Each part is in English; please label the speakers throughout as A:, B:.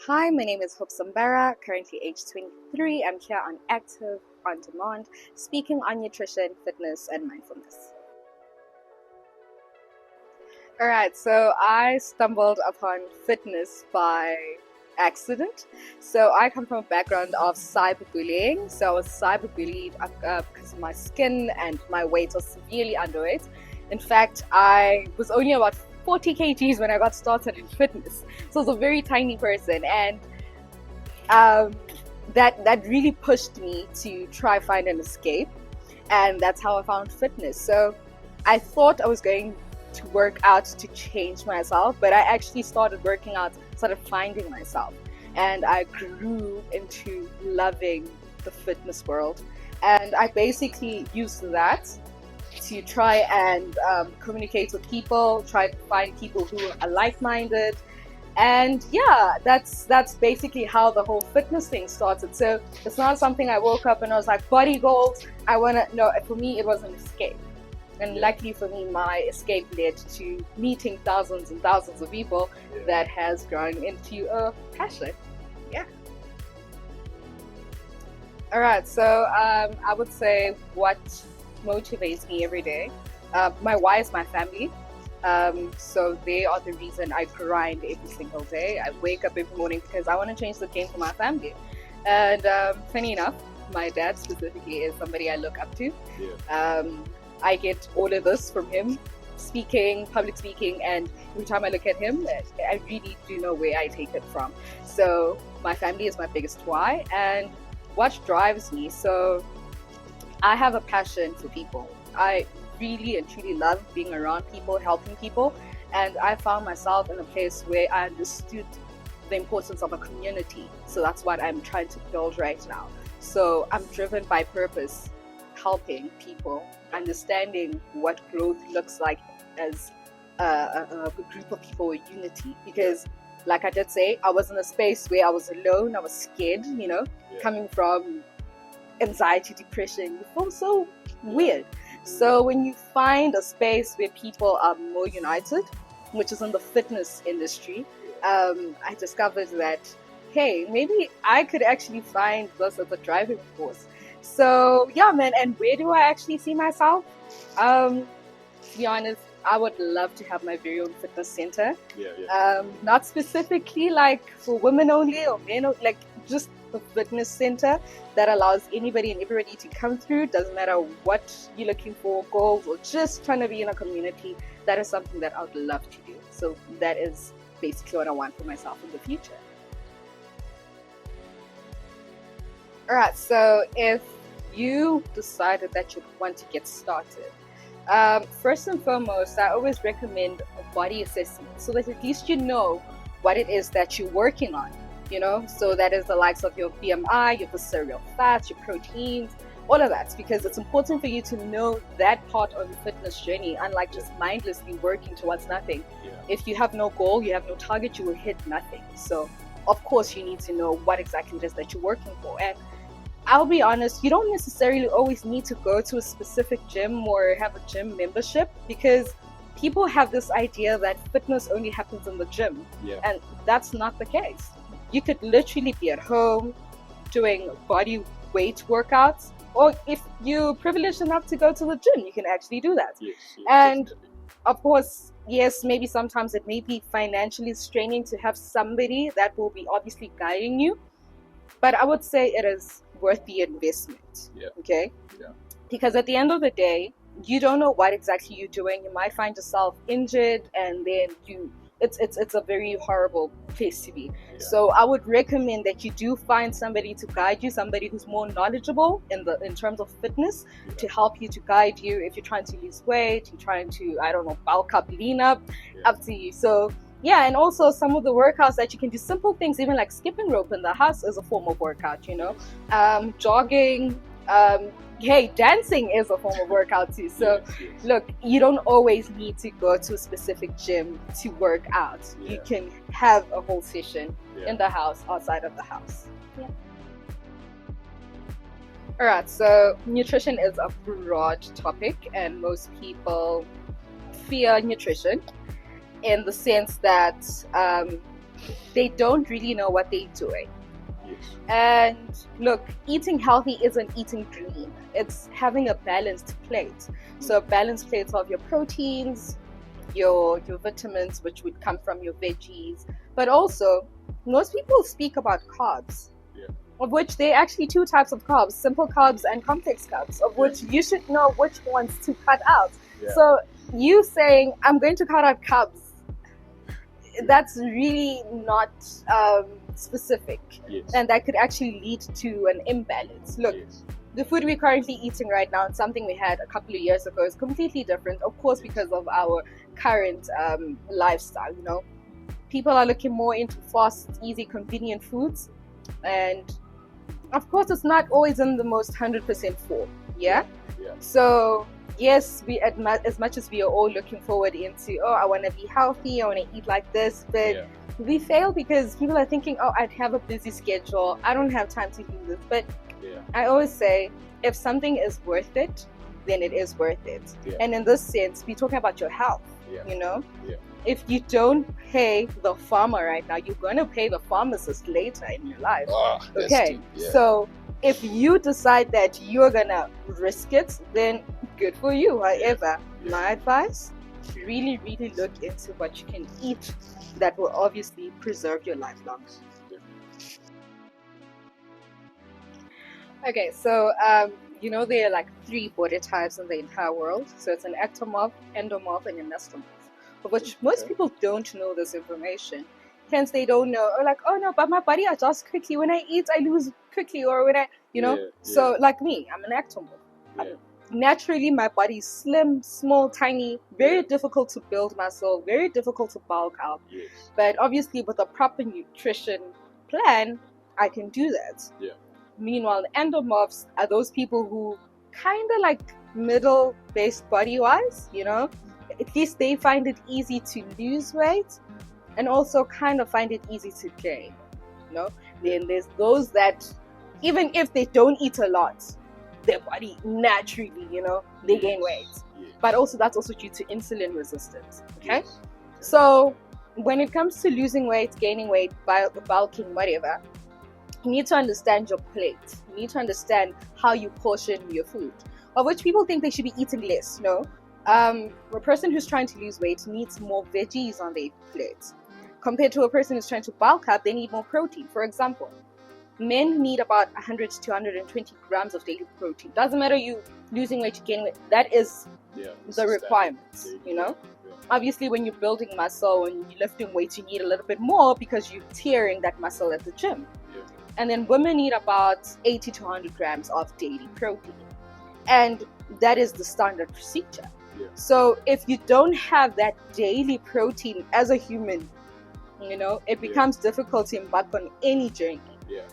A: Hi, my name is Hope Sambara, currently age 23. I'm here on Active On Demand, speaking on nutrition, fitness, and mindfulness. All right, so I stumbled upon fitness by accident. So I come from a background of cyberbullying. So I was cyberbullied because of my skin and my weight was severely underweight. In fact, I was only about 40 kgs when I got started in fitness. So I was a very tiny person, and um, that really pushed me to try find an escape, and that's how I found fitness. So I thought I was going to work out to change myself, but I actually started working out, started finding myself, and I grew into loving the fitness world. And I basically used that to try and communicate with people, try to find people who are like-minded, and yeah, that's basically how the whole fitness thing started. So it's not something I woke up and I was like, body goals, I want to. No, for me it was an escape, and luckily for me, my escape led to meeting thousands and thousands of people that has grown into a passion. Yeah. All right, so I would say what motivates me every day. My why is my family. So they are the reason I grind every single day. I wake up every morning because I want to change the game for my family. And funny enough, my dad specifically is somebody I look up to. I get all of this from him, speaking, public speaking, and every time I look at him, I really do know where I take it from. So my family is my biggest why, and what drives me. So I have a passion for people. I really and truly love being around people, helping people, and I found myself in a place where I understood the importance of a community. So that's what I'm trying to build right now. So I'm driven by purpose, helping people, understanding what growth looks like as a group of people with unity. Because like I did say, I was in a space where I was alone, I was scared, coming from anxiety, depression, you feel so weird. So when you find a space where people are more united, which is in the fitness industry, I discovered that, hey, maybe I could actually find this as a driving force. So yeah, man, and where do I actually see myself? To be honest, I would love to have my very own fitness center. Not specifically like for women only or men, like just a fitness center that allows anybody and everybody to come through. Doesn't matter what you're looking for, goals, or just trying to be in a community. That is something that I would love to do. So that is basically what I want for myself in the future. All right, so if you decided that you want to get started, first and foremost, I always recommend a body assessment so that at least you know what it is that you're working on, so that is the likes of your BMI, your visceral fats, your proteins, all of that, because it's important for you to know that part of your fitness journey, unlike just mindlessly working towards nothing. If you have no goal, you have no target, you will hit nothing. So of course you need to know what exactly it is that you're working for. And I'll be honest, you don't necessarily always need to go to a specific gym or have a gym membership, because people have this idea that fitness only happens in the gym. And that's not the case. You could literally be at home doing body weight workouts, or if you're privileged enough to go to the gym, you can actually do that. And definitely. Of course, yes, maybe sometimes it may be financially straining to have somebody that will be obviously guiding you, but I would say it is worth the investment. Okay? Because at the end of the day, you don't know what exactly you're doing. You might find yourself injured, and then it's a very horrible place to be. So I would recommend that you do find somebody to guide you, somebody who's more knowledgeable in terms of fitness, to help you, to guide you. If you're trying to lose weight, you're trying to, I don't know, bulk up, lean up, up to you. So yeah, and also some of the workouts that you can do, simple things, even like skipping rope in the house is a form of workout, jogging, hey, dancing is a form of workout too. So look, you don't always need to go to a specific gym to work out. You can have a whole session in the house, outside of the house. All right, so nutrition is a broad topic, and most people fear nutrition in the sense that they don't really know what they're doing.
B: Yes.
A: And look, eating healthy isn't eating green. It's having a balanced plate. So a balanced plate of your proteins, your vitamins, which would come from your veggies, but also most people speak about carbs, of which there are actually two types of carbs: simple carbs and complex carbs, of which you should know which ones to cut out. So you saying I'm going to cut out carbs, that's really not specific, and that could actually lead to an imbalance. Look, the food we're currently eating right now and something we had a couple of years ago is completely different, of course, because of our current lifestyle. You know, people are looking more into fast, easy, convenient foods, and of course it's not always in the most 100% form. So yes, we as much as we are all looking forward into, oh, I want to be healthy, I want to eat like this, but we fail because people are thinking, oh, I'd have a busy schedule, I don't have time to do this. But I always say, if something is worth it, then it is worth it. And in this sense, we're talking about your health. You know, if you don't pay the farmer right now, you're going to pay the pharmacist later in your life. Okay, so if you decide that you're going to risk it, then good for you. However, my advice, really, really look into what you can eat that will obviously preserve your life long. Okay, so you know, there are like 3 body types in the entire world. So it's an ectomorph, endomorph, and an mesomorph, of which most people don't know this information. Hence, they don't know, or like, oh no, but my body adjusts quickly. When I eat, I lose quickly, or when I, you know. So like me, I'm an ectomorph. Naturally, my body is slim, small, tiny, very difficult to build muscle, very difficult to bulk up. But obviously, with a proper nutrition plan, I can do that. Meanwhile, endomorphs are those people who kind of like middle-based body-wise, you know. At least they find it easy to lose weight and also kind of find it easy to gain, you know. Then there's those that, even if they don't eat a lot, their body naturally, you know, they gain weight. But also that's also due to insulin resistance, okay? So when it comes to losing weight, gaining weight, bulking, whatever, you need to understand your plate. You need to understand how you portion your food, of which people think they should be eating less. No. A person who's trying to lose weight needs more veggies on their plate. Compared to a person who's trying to bulk up, they need more protein. For example, men need about 100 to 120 grams of daily protein. Doesn't matter you losing weight, you gaining weight. That is the requirements, you know. Obviously, when you're building muscle and you're lifting weights, you need a little bit more because you're tearing that muscle at the gym. And then women need about 80 to 100 grams of daily protein. And that is the standard procedure. So if you don't have that daily protein as a human, you know, it becomes difficult to embark on any journey.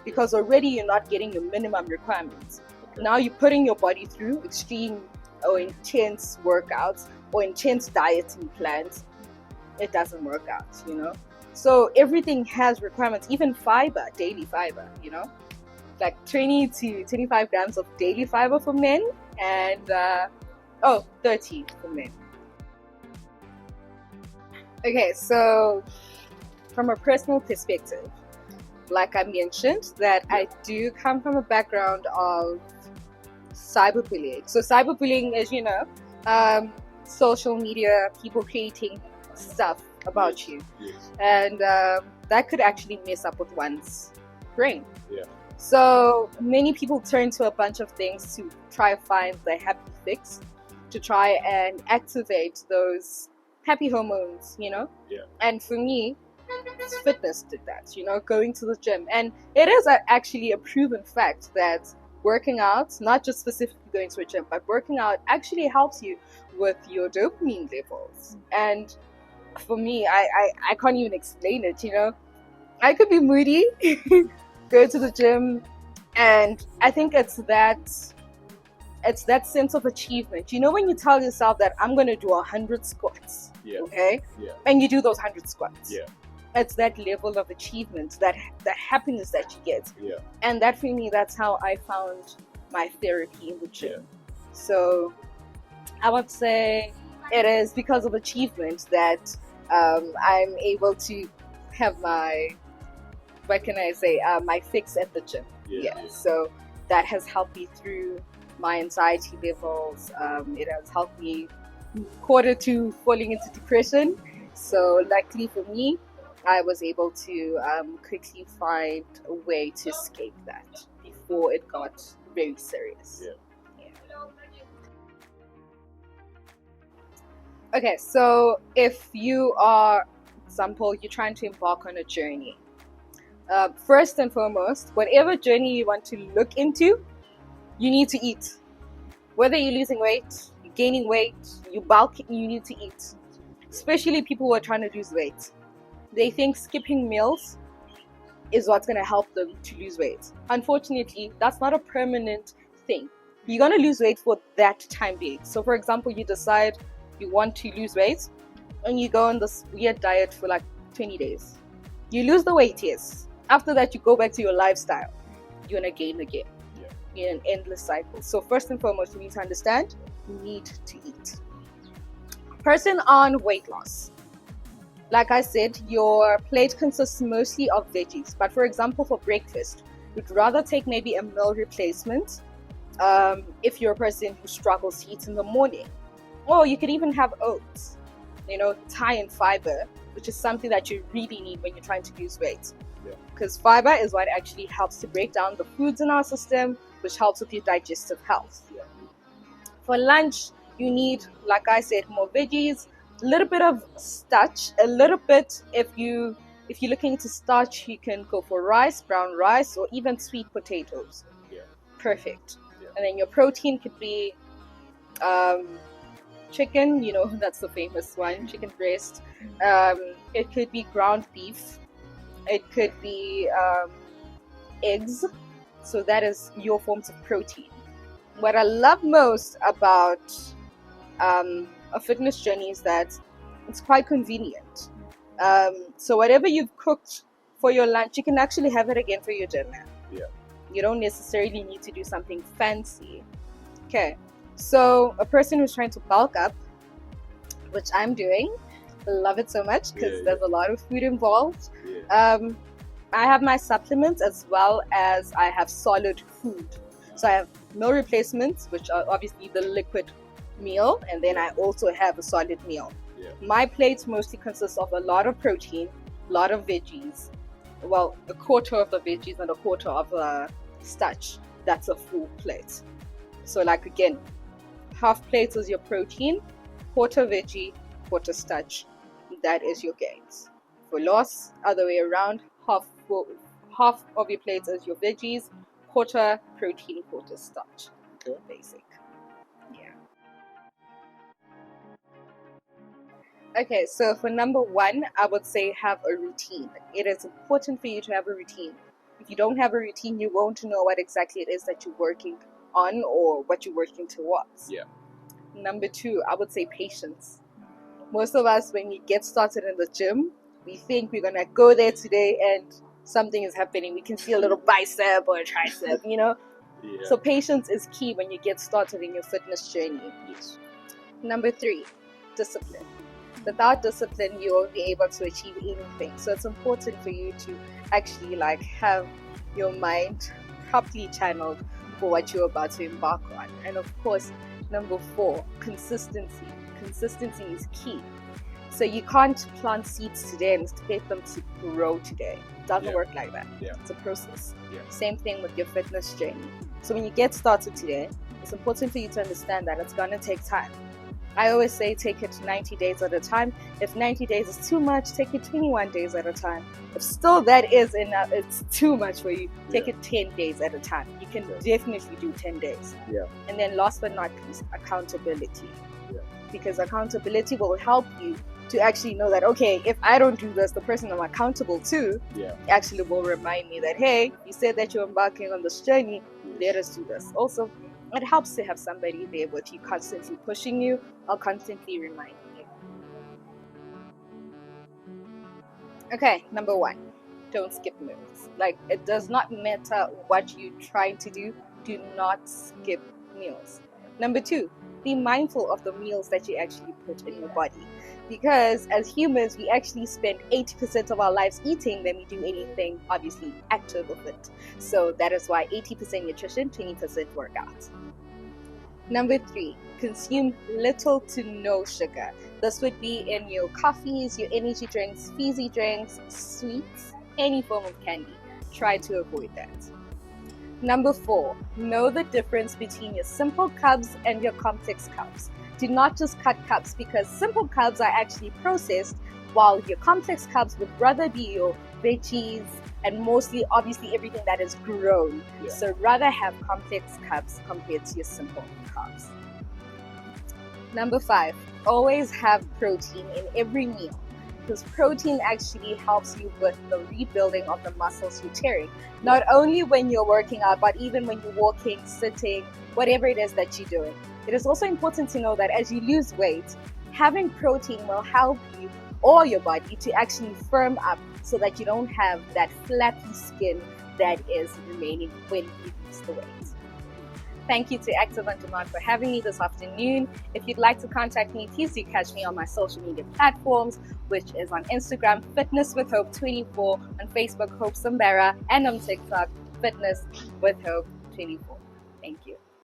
A: Because already you're not getting your minimum requirements. Now you're putting your body through extreme or intense workouts or intense dieting plans. It doesn't work out, you know. So everything has requirements, even fiber, daily fiber, you know, like 20 to 25 grams of daily fiber for men and 30 for men. Okay, so from a personal perspective, like I mentioned, that I do come from a background of cyberbullying. So cyberbullying is, you know, social media, people creating stuff about you, and that could actually mess up with one's brain. So many people turn to a bunch of things to try to find the happy fix, to try and activate those happy hormones, you know. And for me, fitness did that, you know, going to the gym. And it is actually a proven fact that working out, not just specifically going to a gym, but working out actually helps you with your dopamine levels. And for me, I can't even explain it, you know. I could be moody, go to the gym, and I think it's that sense of achievement. You know, when you tell yourself that I'm going to do 100 squats, okay? And you do those 100 squats. It's that level of achievement, that happiness that you get. And that, for me, that's how I found my therapy in the gym. So I would say it is because of achievement that I'm able to have my, what can I say, my fix at the gym. Yeah. So that has helped me through my anxiety levels. It has helped me quarter to falling into depression. So luckily for me, I was able to quickly find a way to escape that before it got very serious. Okay, so if you are, example, you're trying to embark on a journey, first and foremost, whatever journey you want to look into, you need to eat. Whether you're losing weight, you're gaining weight, you're bulking, you need to eat. Especially people who are trying to lose weight. They think skipping meals is what's going to help them to lose weight. Unfortunately, that's not a permanent thing. You're going to lose weight for that time being. So for example, you decide you want to lose weight and you go on this weird diet for like 20 days. You lose the weight, yes. After that, you go back to your lifestyle. You're going to gain again. In an endless cycle. So first and foremost, you need to understand, you need to eat. Person on weight loss. Like I said, your plate consists mostly of veggies. But for example, for breakfast, you'd rather take maybe a meal replacement if you're a person who struggles to eat in the morning. Or you could even have oats, high in fiber, which is something that you really need when you're trying to lose weight. Because fiber is what actually helps to break down the foods in our system, which helps with your digestive health. For lunch, you need, like I said, more veggies, a little bit of starch, a little bit, if you're looking to starch, you can go for rice, brown rice, or even sweet potatoes. Perfect. And then your protein could be chicken, that's the famous one, chicken breast. It could be ground beef. It could be eggs. So that is your forms of protein. What I love most about a fitness journey is that it's quite convenient. So whatever you've cooked for your lunch, you can actually have it again for your dinner. You don't necessarily need to do something fancy. Okay, so a person who's trying to bulk up, which I'm doing, I love it so much because there's a lot of food involved. I have my supplements as well as I have solid food. So I have meal replacements, which are obviously the liquid meal, and then I also have a solid meal. My plate mostly consists of a lot of protein, a lot of veggies. Well, a quarter of the veggies and a quarter of the starch. That's a full plate. So like again, half plate is your protein, quarter veggie, quarter starch. That is your gains. For loss, other way around, half of your plate is your veggies, quarter protein, quarter starch.
B: Okay.
A: Basic. Okay, so for number one, I would say have a routine. It is important for you to have a routine. If you don't have a routine, you won't know what exactly it is that you're working on or what you're working towards. Number two, I would say patience. Most of us, when we get started in the gym, we think we're gonna go there today and something is happening. We can see a little bicep or a tricep, So patience is key when you get started in your fitness journey. Number three, discipline. Without discipline, you won't be able to achieve anything. So it's important for you to actually have your mind properly channeled for what you're about to embark on. And of course, number four, consistency. Consistency is key. So you can't plant seeds today and expect them to grow today. It doesn't work like that. It's a process. Same thing with your fitness journey. So when you get started today, it's important for you to understand that it's going to take time. I always say take it 90 days at a time. If 90 days is too much, take it 21 days at a time. If still that is enough, it's too much for you, take it 10 days at a time. You can definitely do 10 days. And then last but not least, accountability. Because accountability will help you to actually know that, okay, if I don't do this, the person I'm accountable to actually will remind me that, hey, you said that you're embarking on this journey, let us do this. Also, it helps to have somebody there with you, constantly pushing you or constantly reminding you. Okay, number one, don't skip meals. It does not matter what you're trying to do not skip meals. Number two, be mindful of the meals that you actually put in your body. because as humans, we actually spend 80% of our lives eating than we do anything, obviously, active with it. So that is why 80% nutrition, 20% workout. Number 3, consume little to no sugar. This would be in your coffees, your energy drinks, fizzy drinks, sweets, any form of candy. Try to avoid that. Number 4, know the difference between your simple carbs and your complex carbs. Do not just cut carbs, because simple carbs are actually processed, while your complex carbs would rather be your veggies and mostly, obviously, everything that is grown. Yeah. So rather have complex carbs compared to your simple carbs. Number 5, always have protein in every meal, because protein actually helps you with the rebuilding of the muscles you're tearing. Not only when you're working out, but even when you're walking, sitting, whatever it is that you're doing. It is also important to know that as you lose weight, having protein will help you or your body to actually firm up so that you don't have that flappy skin that is remaining when you lose the weight. Thank you to Active on Demand for having me this afternoon. If you'd like to contact me, please do catch me on my social media platforms, which is on Instagram, Fitness with Hope 24, on Facebook, Hope Sambara, and on TikTok, Fitness with Hope 24. Thank you.